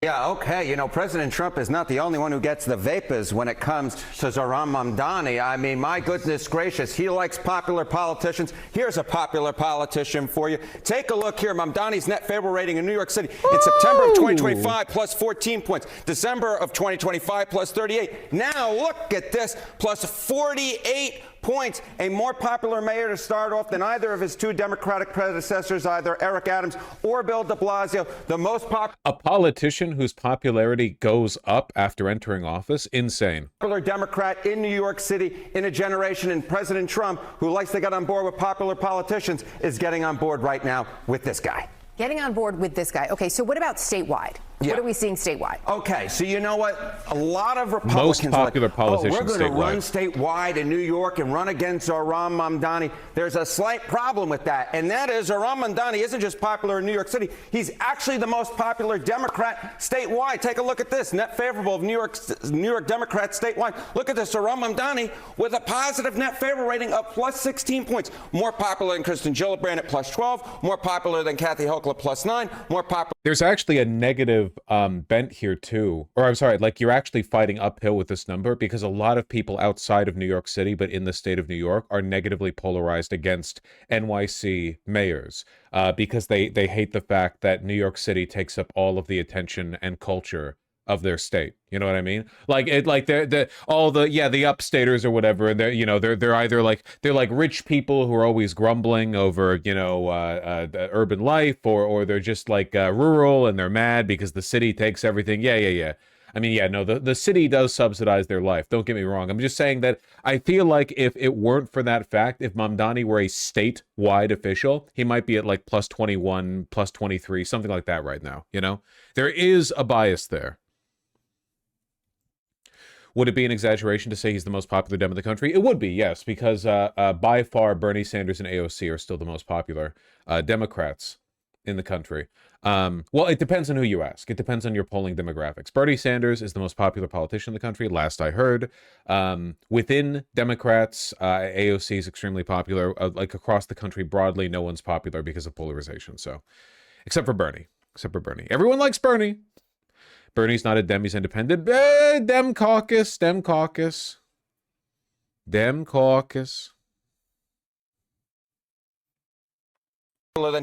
Yeah, okay. You know, President Trump is not the only one who gets the vapors when it comes to Zohran Mamdani. I mean, my goodness gracious, he likes popular politicians. Here's a popular politician for you. Take a look here. Mamdani's net favorable rating in New York City in September of 2025, plus 14 points. December of 2025, plus 38. Now, look at this, plus 48 points. A more popular mayor to start off than either of his two Democratic predecessors, either Eric Adams or Bill de Blasio. The most a politician whose popularity goes up after entering office? Insane. Popular Democrat in New York City in a generation, and President Trump, who likes to get on board with popular politicians, is getting on board right now with this guy. Getting on board with this guy. Okay, so what about statewide? Yeah. What are we seeing statewide? Okay, so you know what? A lot of Republicans most popular are like, politicians we're going to run statewide in New York and run against Zohran Mamdani. There's a slight problem with that, and that is Zohran Mamdani isn't just popular in New York City. He's actually the most popular Democrat statewide. Take a look at this. Net favorable of New York Democrats statewide. Look at this. Zohran Mamdani with a positive net favorable rating of plus 16 points. More popular than Kristen Gillibrand at plus 12. More popular than Kathy Hochul at plus 9. More popular. There's actually a negative bent here too, or I'm sorry, like you're actually fighting uphill with this number because a lot of people outside of New York City, but in the state of New York, are negatively polarized against NYC mayors because they hate the fact that New York City takes up all of the attention and culture of their state. You know what I mean? Like they're all the upstaters or whatever, and they're either they're like rich people who are always grumbling over the urban life, or they're just like rural and they're mad because the city takes everything. Yeah. I mean, yeah, no, the city does subsidize their life. Don't get me wrong. I'm just saying that I feel like if it weren't for that fact, if Mamdani were a statewide official, he might be at like plus 21, plus 23, something like that right now. You know, there is a bias there. Would it be an exaggeration to say he's the most popular Dem in the country? It would be, yes, because by far Bernie Sanders and AOC are still the most popular Democrats in the country. Well, it depends on who you ask. It depends on your polling demographics. Bernie Sanders is the most popular politician in the country, last I heard. Within Democrats, AOC is extremely popular. Like across the country broadly, no one's popular because of polarization. So, except for Bernie. Everyone likes Bernie. Bernie's not a Dem, he's independent. Dem caucus. Than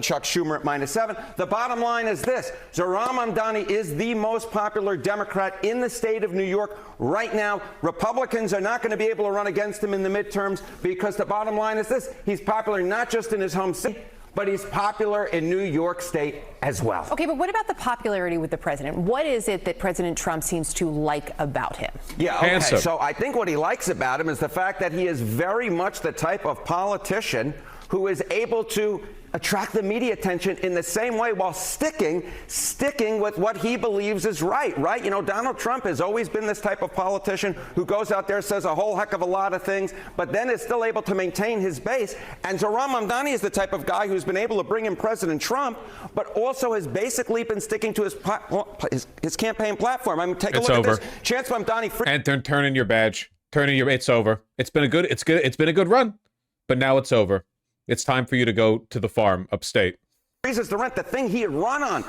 Chuck Schumer at -7. The bottom line is this. Zohran Mamdani is the most popular Democrat in the state of New York right now. Republicans are not going to be able to run against him in the midterms because the bottom line is this. He's popular not just in his home city, but he's popular in New York State as well. Okay, but what about the popularity with the president? What is it that President Trump seems to like about him? Yeah, okay. Handsome. So I think what he likes about him is the fact that he is very much the type of politician who is able to attract the media attention in the same way while sticking with what he believes is right? You know, Donald Trump has always been this type of politician who goes out there, says a whole heck of a lot of things, but then is still able to maintain his base. And Zohran Mamdani is the type of guy who's been able to bring in President Trump, but also has basically been sticking to his campaign platform. I mean, take a look at this. Chance Mamdani. And turn in your badge. It's over. It's been a good run, but now it's over. It's time for you to go to the farm upstate. Freezes the rent, the thing he had run on.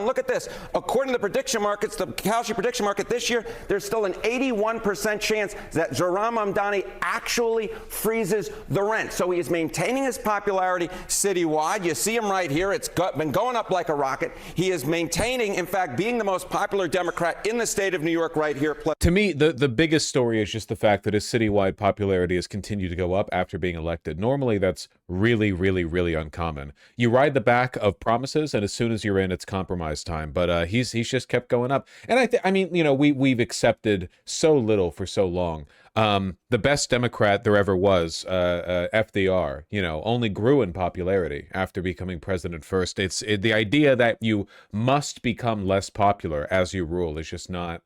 Look at this. According to the prediction markets, the Kalshi prediction market this year, there's still an 81% chance that Zohran Mamdani actually freezes the rent. So he is maintaining his popularity citywide. You see him right here. It's been going up like a rocket. He is maintaining, in fact, being the most popular Democrat in the state of New York right here. To me, the biggest story is just the fact that his citywide popularity has continued to go up after being elected. Normally, that's really, really, really uncommon. You ride the back of promises, and as soon as you're in, it's compromise time. But he's just kept going up, and I mean, you know, we've accepted so little for so long. The best Democrat there ever was, FDR, you know, only grew in popularity after becoming president first. The idea that you must become less popular as you rule is just not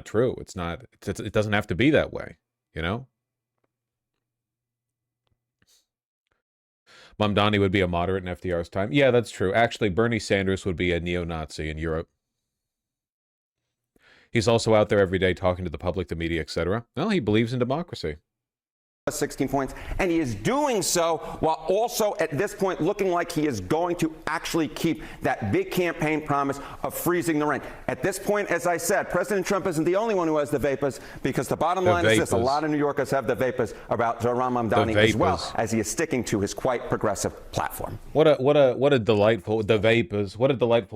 true. It doesn't have to be that way, you know. Mamdani would be a moderate in FDR's time. Yeah, that's true. Actually, Bernie Sanders would be a neo-Nazi in Europe. He's also out there every day talking to the public, the media, etc. Well, he believes in democracy. 16 points, and he is doing so while also at this point looking like he is going to actually keep that big campaign promise of freezing the rent. At this point, as I said, President Trump isn't the only one who has the vapors, because the bottom line is this: a lot of New Yorkers have the vapors about Zohran Mamdani as well, as he is sticking to his quite progressive platform. What a delightful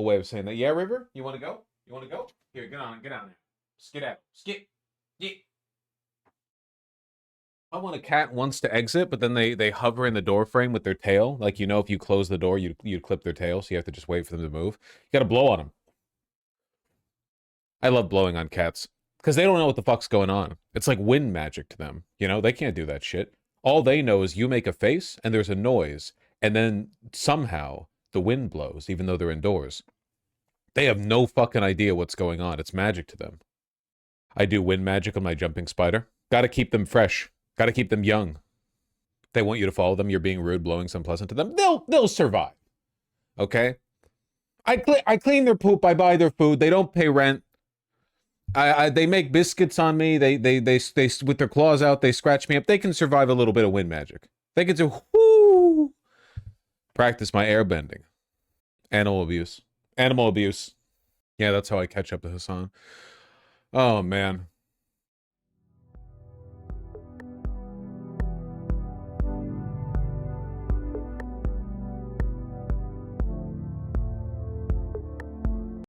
way of saying that. Yeah, River, you want to go? You want to go? Here, get on there. Skid out. Yeah. I want a cat wants to exit, but then they hover in the door frame with their tail. Like, you know, if you close the door, you'd clip their tail, so you have to just wait for them to move. You got to blow on them. I love blowing on cats because they don't know what the fuck's going on. It's like wind magic to them. You know, they can't do that shit. All they know is you make a face and there's a noise, and then somehow the wind blows, even though they're indoors. They have no fucking idea what's going on. It's magic to them. I do wind magic on my jumping spider. Got to keep them fresh. Got to keep them young. They want you to follow them. You're being rude, blowing some pleasant to them. They'll survive. Okay? I clean their poop. I buy their food. They don't pay rent. They make biscuits on me. They with their claws out, they scratch me up. They can survive a little bit of wind magic. They can do whoo. Practice my airbending. Animal abuse. Yeah, that's how I catch up to Hassan. Oh man.